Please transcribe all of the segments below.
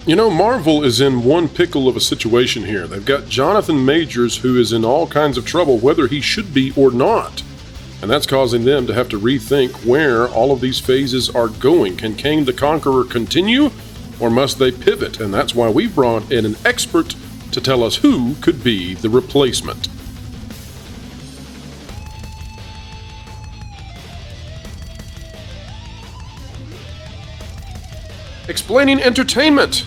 You know, Marvel is in one pickle of a situation here. They've got Jonathan Majors, who is in all kinds of trouble, whether he should be or not. And that's causing them to have to rethink where all of these phases are going. Can Kang the Conqueror continue, or must they pivot? And that's why we brought in an expert to tell us who could be the replacement. Explaining entertainment,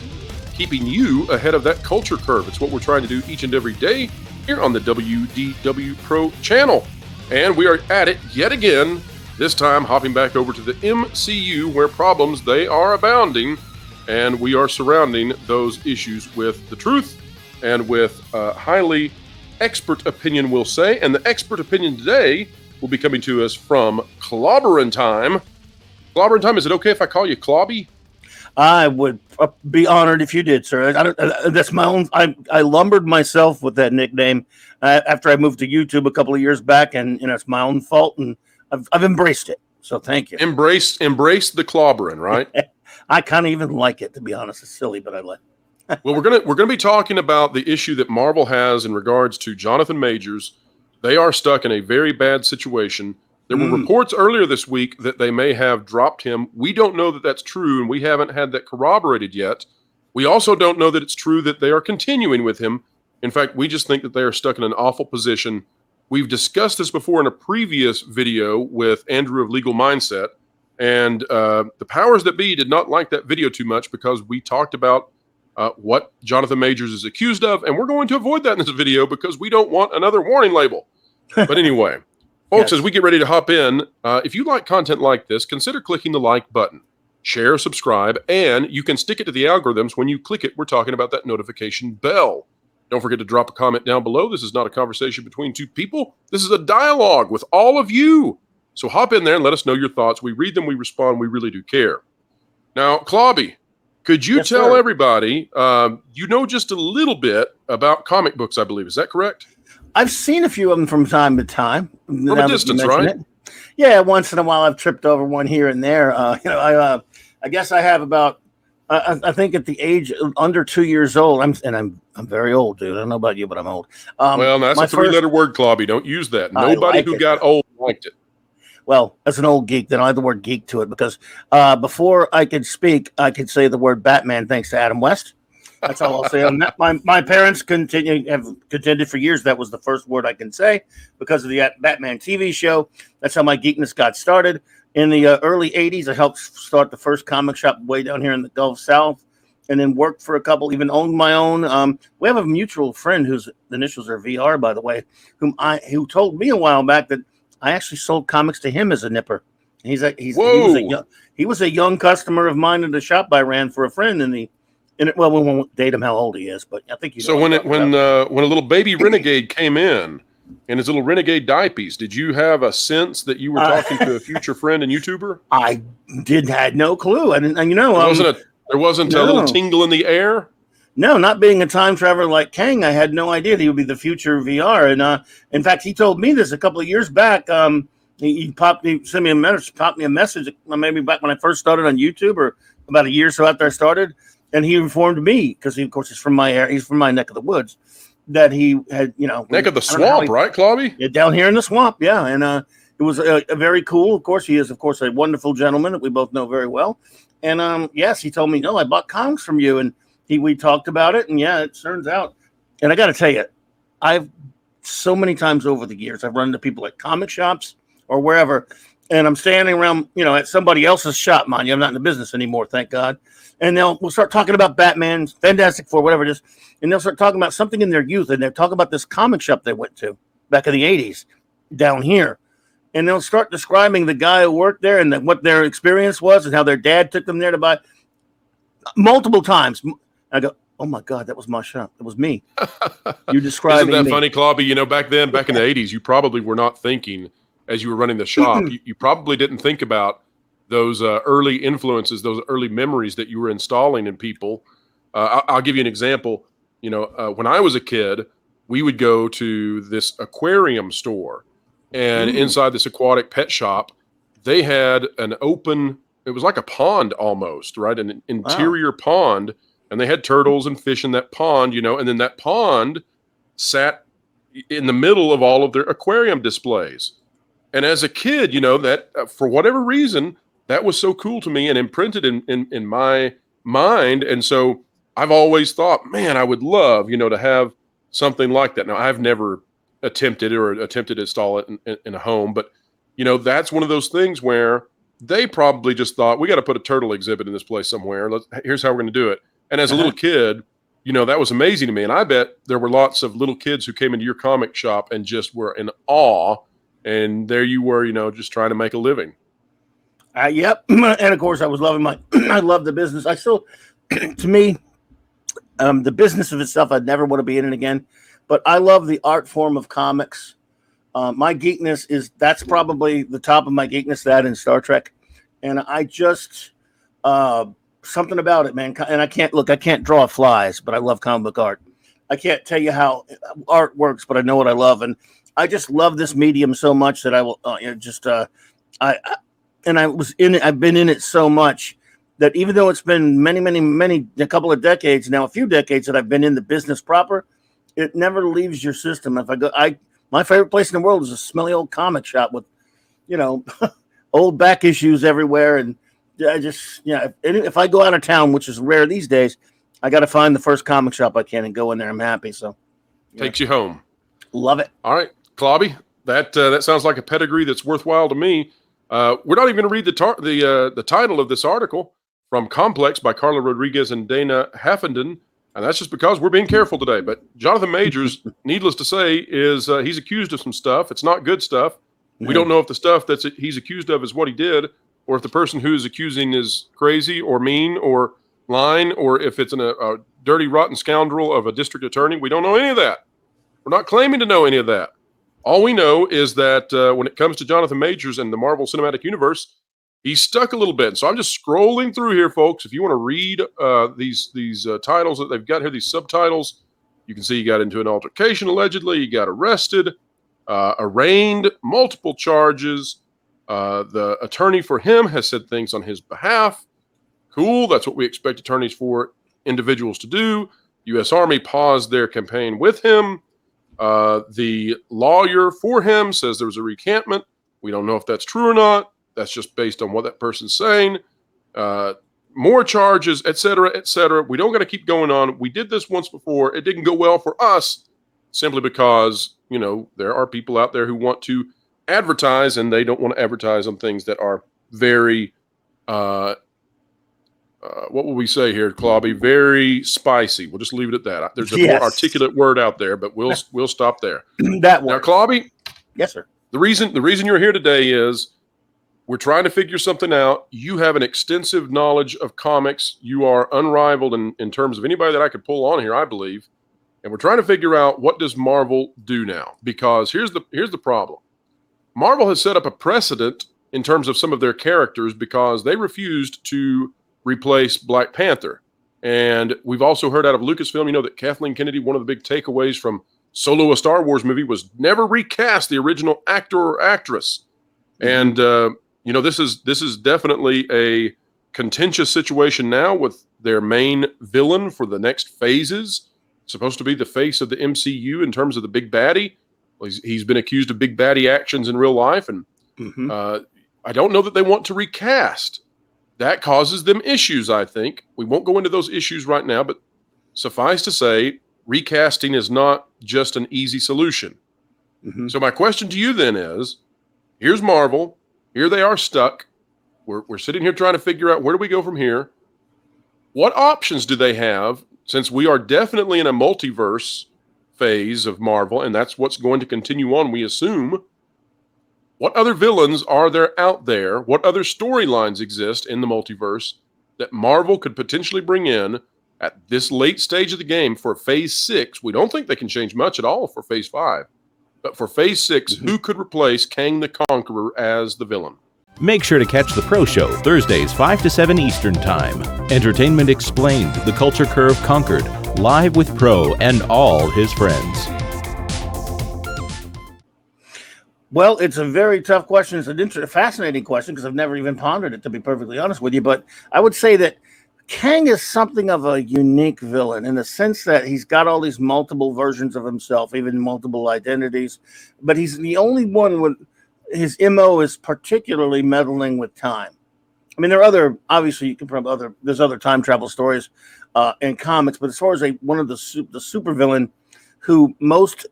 keeping you ahead of that culture curve. It's what we're trying to do each and every day here on the WDW Pro channel. And we are at it yet again, this time hopping back over to the MCU, where problems, they are abounding, and we are surrounding those issues with the truth and with highly expert opinion, we'll say. And the expert opinion today will be coming to us from Clobberin' Time. Clobberin' Time, is it okay if I call you Clobby? I would be honored if you did, sir. That's my own. I lumbered myself with that nickname after I moved to YouTube a couple of years back, and it's my own fault, and I've embraced it. So thank you. Embrace the clobberin', right? I kind of even like it, to be honest. It's silly, but I like it. Well, we're gonna be talking about the issue that Marvel has in regards to Jonathan Majors. They are stuck in a very bad situation. There were reports earlier this week that they may have dropped him. We don't know that that's true, and we haven't had that corroborated yet. We also don't know that it's true that they are continuing with him. In fact, we just think that they are stuck in an awful position. We've discussed this before in a previous video with Andrew of Legal Mindset, and the powers that be did not like that video too much because we talked about what Jonathan Majors is accused of, and we're going to avoid that in this video because we don't want another warning label. But anyway... Folks, yes. As we get ready to hop in, if you like content like this, consider clicking the like button, share, subscribe, and you can stick it to the algorithms. When you click it, we're talking about that notification bell. Don't forget to drop a comment down below. This is not a conversation between two people. This is a dialogue with all of you. So hop in there and let us know your thoughts. We read them, we respond, we really do care. Now, Clobby, could you tell everybody, you know just a little bit about comic books, I believe. Is that correct? I've seen a few of them from time to time. From a distance, right? Yeah, once in a while I've tripped over one here and there. I guess I have about. I think at the age of under 2 years old, I'm very old, dude. I don't know about you, but I'm old. Well, that's a three-letter word, Clobby. Don't use that. Nobody who got old liked it. Well, as an old geek, then I add the word geek to it because before I could speak, I could say the word Batman thanks to Adam West. That's all I'll say on that. My parents have contended for years that was the first word I can say because of the Batman TV show. That's how my geekness got started. In the early 80s, I helped start the first comic shop way down here in the Gulf South and then worked for a couple, even owned my own. We have a mutual friend whose initials are VR, by the way, who told me a while back that I actually sold comics to him as a nipper. He was a young customer of mine in the shop I ran for a friend well, we won't date him how old he is, but I think you know. So when a little baby renegade came in his little renegade dye piece, did you have a sense that you were talking to a future friend and YouTuber? I had no clue. I didn't, there wasn't a little tingle in the air. No, not being a time traveler like Kang, I had no idea that he would be the future of VR. And in fact, he told me this a couple of years back. He sent me a message, popped me a message, maybe back when I first started on YouTube, or about a year or so after I started. And he informed me, because of course he's from my area, he's from my neck of the woods, that he had, neck of the swamp, right, Clobby? Yeah, down here in the swamp, yeah. And it was a very cool. Of course, he is, of course, a wonderful gentleman that we both know very well. And yes, he told me, no, I bought comics from you, and we talked about it, and yeah, it turns out. And I got to tell you, I've so many times over the years, I've run into people at comic shops or wherever, and I'm standing around, at somebody else's shop, mind you. I'm not in the business anymore, thank God. And we'll start talking about Batman, Fantastic Four, whatever it is. And they'll start talking about something in their youth. And they'll talk about this comic shop they went to back in the 80s down here. And they'll start describing the guy who worked there and what their experience was and how their dad took them there to buy multiple times. I go, oh, my God, that was my shop. It was me. You describing Isn't that me. funny, Clobby? Back then, back in the 80s, you probably were not thinking as you were running the shop. You probably didn't think about those early influences, those early memories that you were installing in people. I'll give you an example. When I was a kid, we would go to this aquarium store, and inside this aquatic pet shop, they had an open, it was like a pond almost, right? An interior pond, and they had turtles and fish in that pond, and then that pond sat in the middle of all of their aquarium displays. And as a kid, that for whatever reason, that was so cool to me and imprinted in my mind. And so I've always thought, man, I would love, to have something like that. Now, I've never attempted to install it in a home, but, that's one of those things where they probably just thought, we got to put a turtle exhibit in this place somewhere. Here's how we're going to do it. And as a little kid, that was amazing to me. And I bet there were lots of little kids who came into your comic shop and just were in awe. And there you were, just trying to make a living. Yep. And of course, I was loving I love the business. I still, to me, the business of itself, I'd never want to be in it again. But I love the art form of comics. My geekness that's probably the top of my geekness, that in Star Trek. And I just, something about it, man. And I can't draw flies, but I love comic book art. I can't tell you how art works, but I know what I love. And I just love this medium so much that I will I've been in it so much that even though it's been a couple of decades now, a few decades that I've been in the business proper, it never leaves your system. If I go, my favorite place in the world is a smelly old comic shop with, old back issues everywhere. And I just, if I go out of town, which is rare these days, I got to find the first comic shop I can and go in there. I'm happy. So takes you home. Love it. All right, Clobby, that sounds like a pedigree that's worthwhile to me. We're not even going to read the title of this article from Complex by Carla Rodriguez and Dana Haffenden, and that's just because we're being careful today. But Jonathan Majors, needless to say, is he's accused of some stuff. It's not good stuff. We don't know if the stuff he's accused of is what he did, or if the person who is accusing is crazy or mean or lying, or if it's a dirty, rotten scoundrel of a district attorney. We don't know any of that. We're not claiming to know any of that. All we know is that when it comes to Jonathan Majors and the Marvel Cinematic Universe, he's stuck a little bit. So I'm just scrolling through here, folks. If you want to read these titles that they've got here, these subtitles, you can see he got into an altercation, allegedly. He got arrested, arraigned, multiple charges. The attorney for him has said things on his behalf. Cool. That's what we expect attorneys for individuals to do. U.S. Army paused their campaign with him. The lawyer for him says there was a recantment. We don't know if that's true or not. That's just based on what that person's saying. More charges, et cetera, et cetera. We don't got to keep going on. We did this once before. It didn't go well for us simply because, there are people out there who want to advertise and they don't want to advertise on things that are very, what will we say here, Clobby? Very spicy. We'll just leave it at that. There's a more articulate word out there, but we'll stop there. That one. Now, Clobby. Yes, sir. The reason you're here today is we're trying to figure something out. You have an extensive knowledge of comics. You are unrivaled in terms of anybody that I could pull on here, I believe. And we're trying to figure out, what does Marvel do now? Because here's the problem. Marvel has set up a precedent in terms of some of their characters because they refused to replace Black Panther. And we've also heard out of Lucasfilm, that Kathleen Kennedy, one of the big takeaways from Solo, a Star Wars movie, was never recast the original actor or actress. And, this is definitely a contentious situation now with their main villain for the next phases, supposed to be the face of the MCU in terms of the big baddie. Well, he's been accused of big baddie actions in real life. And I don't know that they want to recast. That causes them issues, I think. We won't go into those issues right now, but suffice to say, recasting is not just an easy solution. So my question to you then is, here's Marvel. Here they are stuck. We're sitting here trying to figure out, where do we go from here? What options do they have, since we are definitely in a multiverse phase of Marvel, and that's what's going to continue on, we assume. What other villains are there out there? What other storylines exist in the multiverse that Marvel could potentially bring in at this late stage of the game for Phase 6? We don't think they can change much at all for Phase 5. But for Phase 6, who could replace Kang the Conqueror as the villain? Make sure to catch The Pro Show Thursdays 5 to 7 Eastern Time. Entertainment Explained, The Culture Curve Conquered, live with Pro and all his friends. Well, it's a very tough question. It's a fascinating question because I've never even pondered it, to be perfectly honest with you. But I would say that Kang is something of a unique villain in the sense that he's got all these multiple versions of himself, even multiple identities, but he's the only one with his MO is particularly meddling with time. I mean, there are other, obviously, you can probably there's other time travel stories in comics, but as far as one of the super villain who most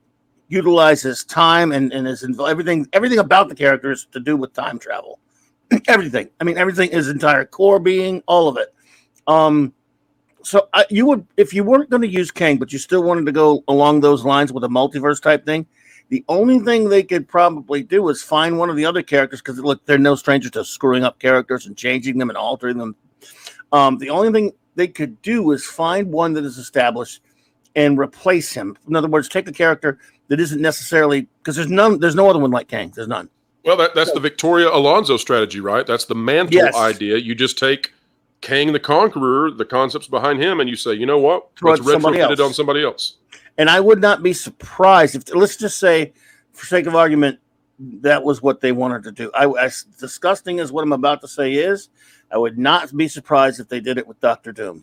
utilizes time and is everything about the character is to do with time travel. Everything. I mean, everything, his entire core being, all of it. So you would, if you weren't going to use Kang, but you still wanted to go along those lines with a multiverse type thing, the only thing they could probably do is find one of the other characters, because look, they're no stranger to screwing up characters and changing them and altering them. The only thing they could do is find one that is established and replace him. In other words, take a character that isn't necessarily, because there's no other one like Kang. There's none. Well, that's the Victoria Alonso strategy, right? That's the mantle idea. You just take Kang the Conqueror, the concepts behind him, and you say, you know what? Let's retrofit it on somebody else. And I would not be surprised if, let's just say, for sake of argument, that was what they wanted to do. As disgusting as what I'm about to say is, I would not be surprised if they did it with Dr. Doom.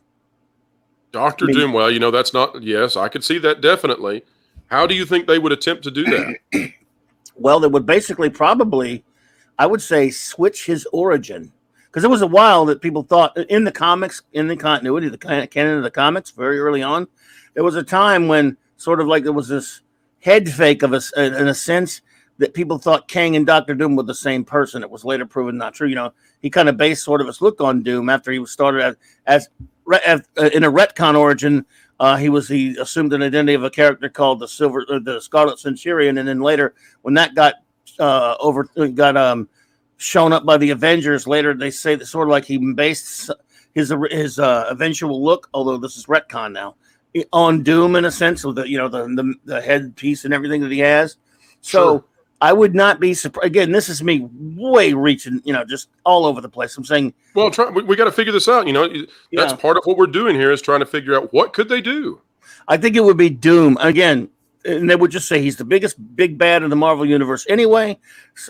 Dr. Doom, well, that's not, yes, I could see that definitely. How do you think they would attempt to do that? Well, they would basically probably, I would say, switch his origin. Because there was a while that people thought, in the comics, in the continuity, the canon of the comics, very early on, there was a time when sort of like there was this head fake of us, in a sense, that people thought Kang and Dr. Doom were the same person. It was later proven not true. He kind of based sort of his look on Doom after he was started as in a retcon origin. He assumed an identity of a character called the Scarlet Centurion, and then later, when that got shown up by the Avengers, later they say that sort of like he based his eventual look, although this is retcon now, on Doom in a sense, with the headpiece and everything that he has. So sure. I would not be surprised. Again, this is me way reaching, just all over the place. I'm saying, well, we got to figure this out. That's part of what we're doing here is trying to figure out what could they do. I think it would be Doom again, and they would just say he's the biggest big bad in the Marvel universe anyway.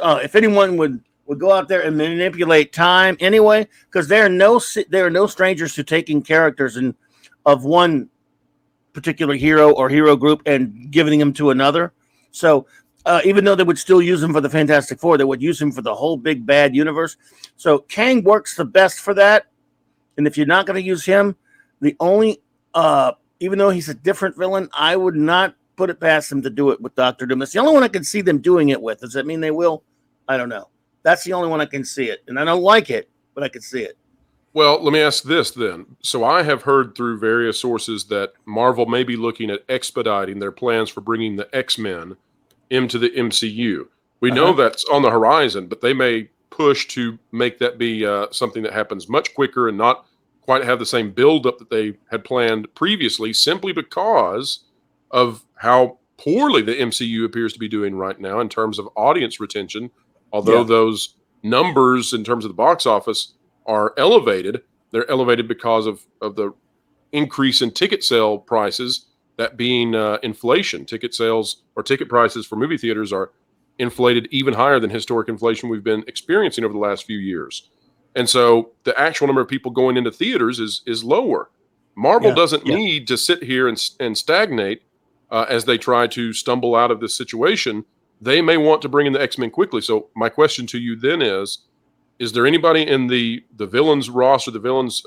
If anyone would go out there and manipulate time anyway, because there are no strangers to taking characters of one particular hero or hero group and giving them to another. So. Even though they would still use him for the Fantastic Four, they would use him for the whole big bad universe. So Kang works the best for that. And if you're not going to use him, the only, even though he's a different villain, I would not put it past them to do it with Dr. Doom. That's the only one I can see them doing it with. Does that mean they will? I don't know. That's the only one I can see it. And I don't like it, but I can see it. Well, let me ask this then. So I have heard through various sources that Marvel may be looking at expediting their plans for bringing the X-Men into the MCU. We know that's on the horizon, but they may push to make that be something that happens much quicker and not quite have the same buildup that they had planned previously, simply because of how poorly the MCU appears to be doing right now in terms of audience retention. Although those numbers in terms of the box office are elevated, they're elevated because of the increase in ticket sale prices. That being inflation, ticket sales or ticket prices for movie theaters are inflated even higher than historic inflation we've been experiencing over the last few years. And so the actual number of people going into theaters is lower. Marvel doesn't need to sit here and stagnate as they try to stumble out of this situation. They may want to bring in the X-Men quickly. So my question to you then is there anybody in the villains roster, the villains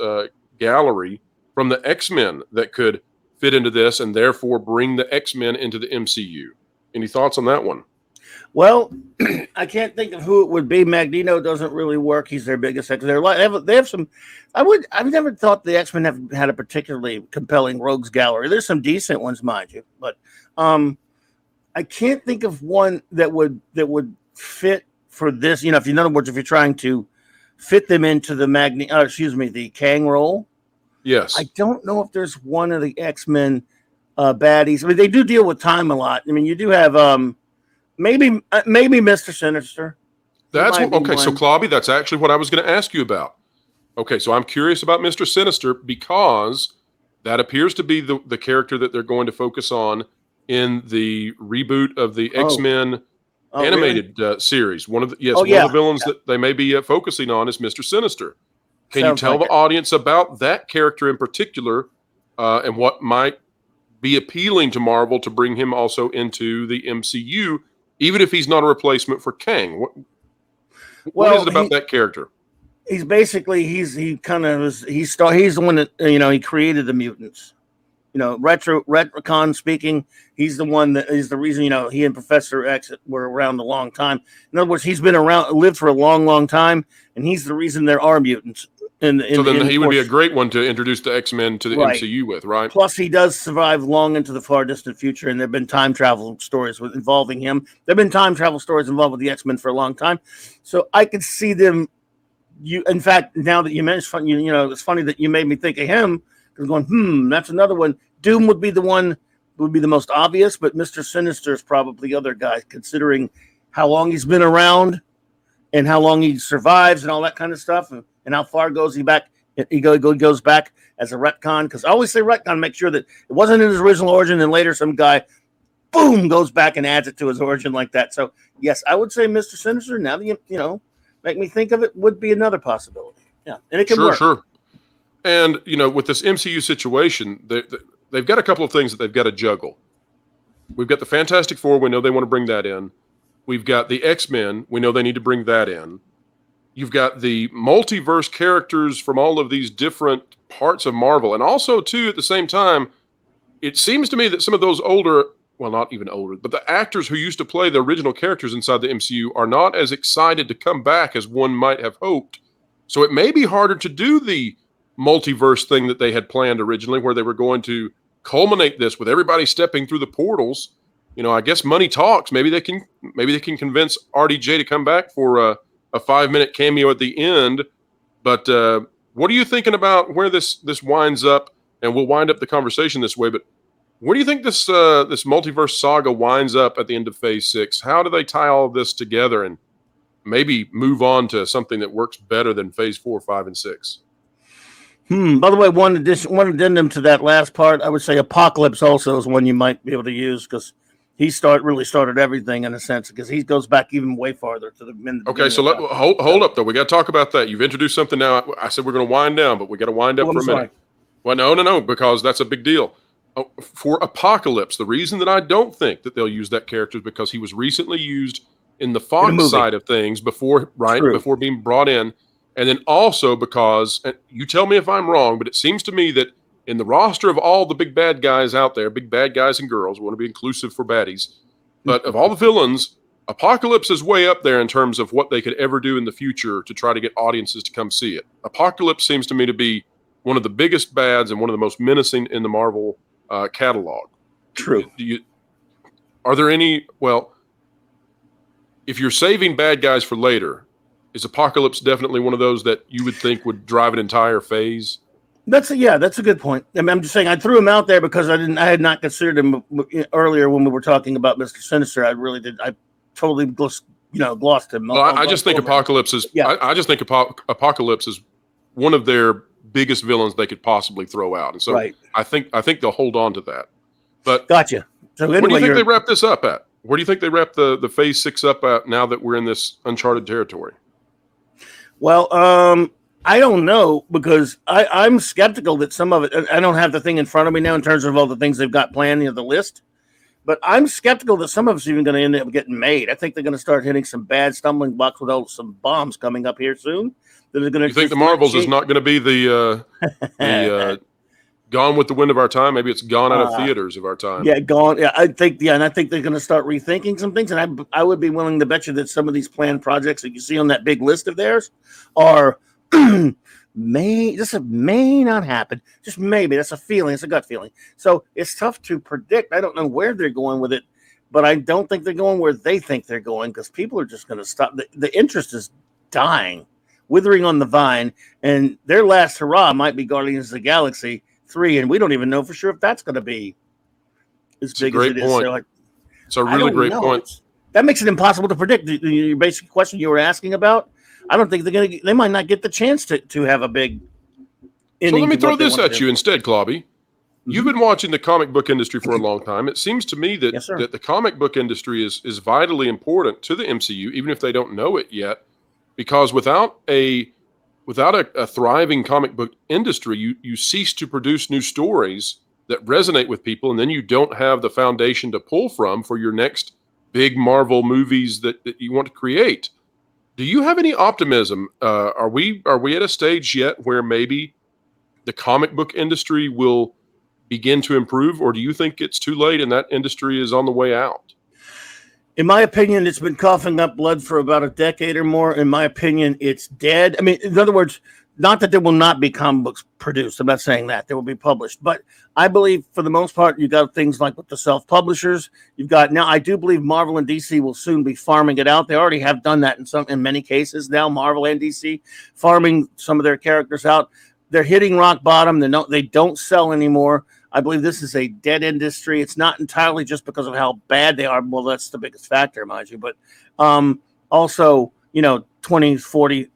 gallery from the X-Men that could fit into this and therefore bring the X-Men into the MCU? Any thoughts on that one? Well, I can't think of who it would be. Magneto doesn't really work. He's their biggest X. They have some. I've never thought the X-Men have had a particularly compelling rogues gallery. There's some decent ones, mind you, but I can't think of one that would fit for this. In other words, if you're trying to fit them into the Kang role. Yes. I don't know if there's one of the X-Men baddies. I mean, they do deal with time a lot. I mean, you do have maybe Mr. Sinister. That's okay. So, Clobby, that's actually what I was going to ask you about. Okay, so I'm curious about Mr. Sinister because that appears to be the character that they're going to focus on in the reboot of the X-Men animated series. One of the villains that they may be focusing on is Mr. Sinister. Can you tell the audience about that character in particular and what might be appealing to Marvel to bring him also into the MCU, even if he's not a replacement for Kang? What is it about that character? He's basically he's the one that he created the mutants. Retcon speaking, he's the one that is the reason he and Professor X were around a long time. In other words, he's been around, lived for a long, long time, and he's the reason there are mutants. So then he would be a great one to introduce the X-Men to the MCU with, right? Plus, he does survive long into the far distant future, and there have been time travel stories involving him. There have been time travel stories involved with the X-Men for a long time, so I could see them. In fact, now that you mentioned, it's funny that you made me think of him. Because going, that's another one. Doom would be the one, would be the most obvious, but Mr. Sinister is probably the other guy, considering how long he's been around and how long he survives and all that kind of stuff, and how far goes he back. He goes back as a retcon, because I always say retcon, make sure that it wasn't in his original origin, and later some guy, boom, goes back and adds it to his origin like that. So, yes, I would say Mr. Sinister, now that you make me think of it, would be another possibility. Yeah, and it can work. Sure. And, with this MCU situation, they've got a couple of things that they've got to juggle. We've got the Fantastic Four. We know they want to bring that in. We've got the X-Men. We know they need to bring that in. You've got the multiverse characters from all of these different parts of Marvel. And also, too, at the same time, it seems to me that some of those older, well, not even older, but the actors who used to play the original characters inside the MCU are not as excited to come back as one might have hoped. So it may be harder to do the multiverse thing that they had planned originally, where they were going to culminate this with everybody stepping through the portals. I guess money talks. Maybe they can convince RDJ to come back for a 5-minute cameo at the end. But what are you thinking about where this winds up? And we'll wind up the conversation this way. But where do you think this multiverse saga winds up at the end of Phase 6? How do they tie all of this together and maybe move on to something that works better than Phase 4, 5, and 6? By the way, one addendum to that last part, I would say Apocalypse also is one you might be able to use, because he really started everything in a sense, because he goes back even way farther to the. Okay, so hold up though. We got to talk about that. You've introduced something now. I said we're going to wind down, but we got to wind up for a minute. Well, no, because that's a big deal. For Apocalypse, the reason that I don't think that they'll use that character is because he was recently used in the Fox side of things before being brought in. And then also because, and you tell me if I'm wrong, but it seems to me that in the roster of all the big bad guys out there, big bad guys and girls, we want to be inclusive for baddies, but of all the villains, Apocalypse is way up there in terms of what they could ever do in the future to try to get audiences to come see it. Apocalypse seems to me to be one of the biggest bads and one of the most menacing in the Marvel catalog. True. Are there any, if you're saving bad guys for later, is Apocalypse definitely one of those that you would think would drive an entire phase? That's a good point. I mean, I'm just saying I threw him out there because I had not considered him earlier when we were talking about Mr. Sinister. I totally glossed him. Well, I just think Apocalypse is. Yeah. I just think Apocalypse is one of their biggest villains they could possibly throw out, and so I think they'll hold on to that. But gotcha. So anyway, where do you think they wrap this up at? Where do you think they wrap the Phase 6 up at now that we're in this uncharted territory? Well, I don't know, because I'm skeptical that some of it, I don't have the thing in front of me now in terms of all the things they've got planned in the list, but I'm skeptical that some of it's even going to end up getting made. I think they're going to start hitting some bad stumbling blocks with some bombs coming up here soon. That are going to. You think the Marvels is not going to be the Gone with the Wind of our time? Maybe it's gone out of theaters of our time. Yeah, gone. Yeah, I think they're going to start rethinking some things, and I would be willing to bet you that some of these planned projects that you see on that big list of theirs are may not happen. Just maybe. That's a feeling. It's a gut feeling. So it's tough to predict. I don't know where they're going with it, but I don't think they're going where they think they're going, because people are just going to stop. The interest is dying, withering on the vine, and their last hurrah might be Guardians of the Galaxy 3, and we don't even know for sure if that's going to be as big as it is. So it's a really great point. That makes it impossible to predict. The basic question you were asking about, I don't think they might not get the chance to have a big ending. So let me throw this at you instead, Clobby. You've been watching the comic book industry for a long time. It seems to me that, that the comic book industry is vitally important to the MCU, even if they don't know it yet, because without a without a thriving comic book industry, you cease to produce new stories that resonate with people, and then you don't have the foundation to pull from for your next big Marvel movies that you want to create. Do you have any optimism? Are we at a stage yet where maybe the comic book industry will begin to improve, or do you think it's too late and that industry is on the way out? In my opinion, it's been coughing up blood for about a decade or more. In my opinion, it's dead. I mean, in other words, not that there will not be comic books produced. I'm not saying that. They will be published. But I believe, for the most part, you've got things like with the self-publishers. You've got, now, I do believe Marvel and DC will soon be farming it out. They already have done that in many cases now, Marvel and DC, farming some of their characters out. They're hitting rock bottom. They don't sell anymore. I believe this is a dead industry. It's not entirely just because of how bad they are. Well, that's the biggest factor, mind you. But also, 20, 40,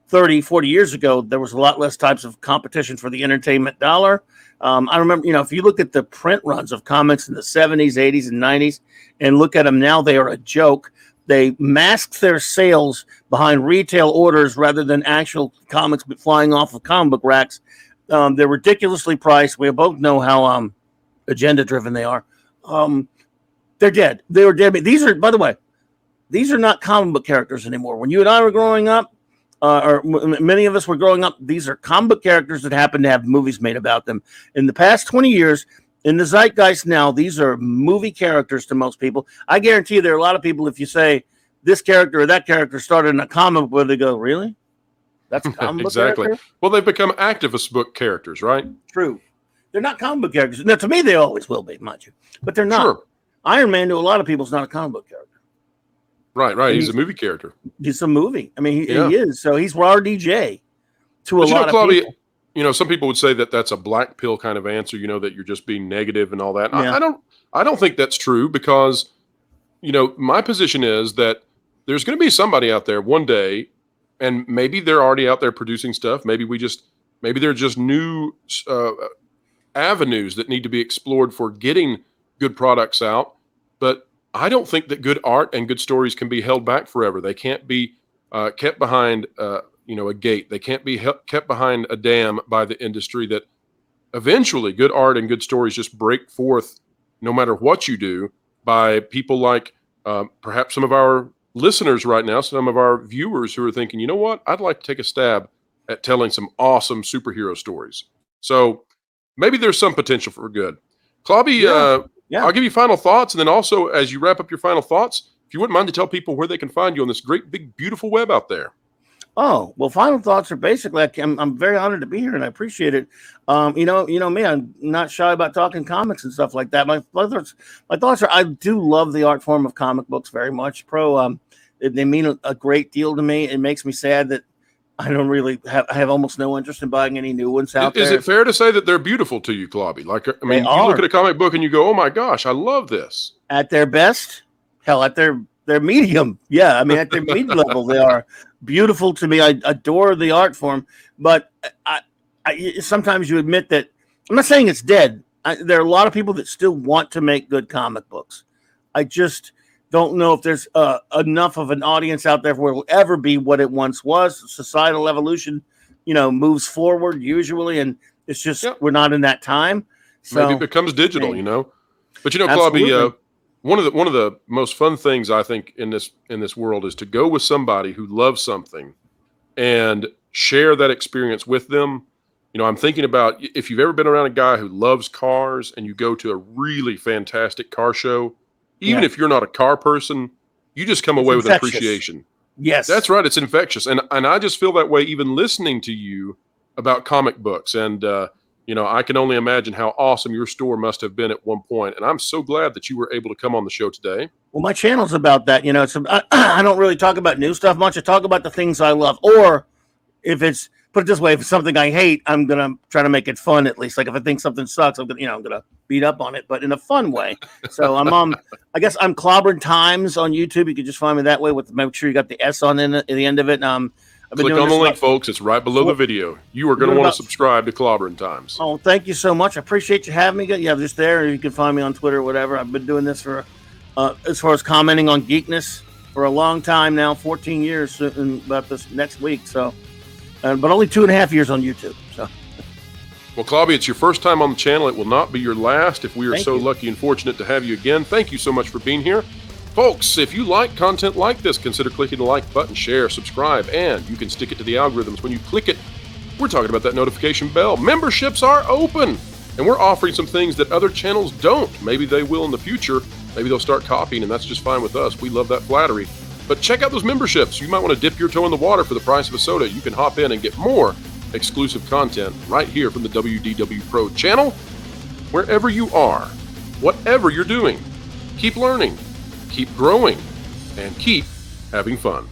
30, 40 years ago, there was a lot less types of competition for the entertainment dollar. I remember, if you look at the print runs of comics in the 70s, 80s, and 90s, and look at them now, they are a joke. They mask their sales behind retail orders rather than actual comics flying off of comic book racks. They're ridiculously priced. We both know how agenda-driven they are. They're dead. They were dead. These are, by the way, these are not comic book characters anymore. When you and I were growing up, or many of us were growing up, these are comic book characters that happen to have movies made about them. In the past 20 years, in the zeitgeist now, these are movie characters to most people. I guarantee you there are a lot of people, if you say this character or that character started in a comic book, they go, really? That's a comic book exactly. character? Well, they've become activist book characters, right? True. They're not comic book characters. Now, to me, they always will be, mind you. But they're not. Sure. Iron Man, to a lot of people, is not a comic book character. Right. He's a movie character. He's a movie. I mean, he is. So he's RDJ to a lot of people. Some people would say that that's a black pill kind of answer, that you're just being negative and all that. Yeah. I don't think that's true because, my position is that there's going to be somebody out there one day, and maybe they're already out there producing stuff. Maybe they're just new avenues that need to be explored for getting good products out. But I don't think that good art and good stories can be held back forever. They can't be kept behind a gate. They can't be kept behind a dam by the industry. That eventually good art and good stories just break forth no matter what you do by people like perhaps some of our listeners right now, some of our viewers who are thinking, you know what, I'd like to take a stab at telling some awesome superhero stories. So maybe there's some potential for good. Clobby, I'll give you final thoughts. And then also, as you wrap up your final thoughts, if you wouldn't mind to tell people where they can find you on this great, big, beautiful web out there. Oh, well, final thoughts are basically, I'm very honored to be here and I appreciate it. Me, I'm not shy about talking comics and stuff like that. My thoughts are, I do love the art form of comic books very much. They mean a great deal to me. It makes me sad that I don't really have almost no interest in buying any new ones out there. Is it fair to say that they're beautiful to you, Clobby? You look at a comic book and you go, oh my gosh, I love this. At their best, hell, at their medium. Yeah. I mean, at their mid level, they are beautiful to me. I adore the art form, but I sometimes you admit that I'm not saying it's dead. There are a lot of people that still want to make good comic books. I just don't know if there's enough of an audience out there where it will ever be what it once was. Societal evolution, moves forward usually, and it's just we're not in that time. So maybe it becomes digital, But Clobby, one of the most fun things I think in this world is to go with somebody who loves something and share that experience with them. I'm thinking about if you've ever been around a guy who loves cars and you go to a really fantastic car show. Even if you're not a car person, you just come away with an appreciation. Yes. That's right. It's infectious. And I just feel that way even listening to you about comic books. And, I can only imagine how awesome your store must have been at one point. And I'm so glad that you were able to come on the show today. Well, my channel's about that. I don't really talk about new stuff much. I talk about the things I love. Or if it's, put it this way, if it's something I hate, I'm going to try to make it fun at least. Like if I think something sucks, I'm going to beat up on it, but in a fun way. So I guess I'm Clobbering Times on YouTube. You can just find me that way make sure you got the S on at the end of it. Click on the link, folks. It's right below the video. You are going to want to subscribe to Clobbering Times. Oh, thank you so much. I appreciate you having me. Yeah, just there. You can find me on Twitter or whatever. I've been doing this for, as far as commenting on geekness for a long time now, 14 years about this next week. So but only 2.5 years on YouTube. So. Well, Clobby, it's your first time on the channel. It will not be your last if we are Thank so you. lucky and fortunate to have you again. Thank you so much for being here. Folks, if you like content like this, consider clicking the like button, share, subscribe, and you can stick it to the algorithms. When you click it, we're talking about that notification bell. Memberships are open, and we're offering some things that other channels don't. Maybe they will in the future. Maybe they'll start copying, and that's just fine with us. We love that flattery. But check out those memberships. You might want to dip your toe in the water for the price of a soda. You can hop in and get more exclusive content right here from the WDW Pro channel. Wherever you are, whatever you're doing, keep learning, keep growing, and keep having fun.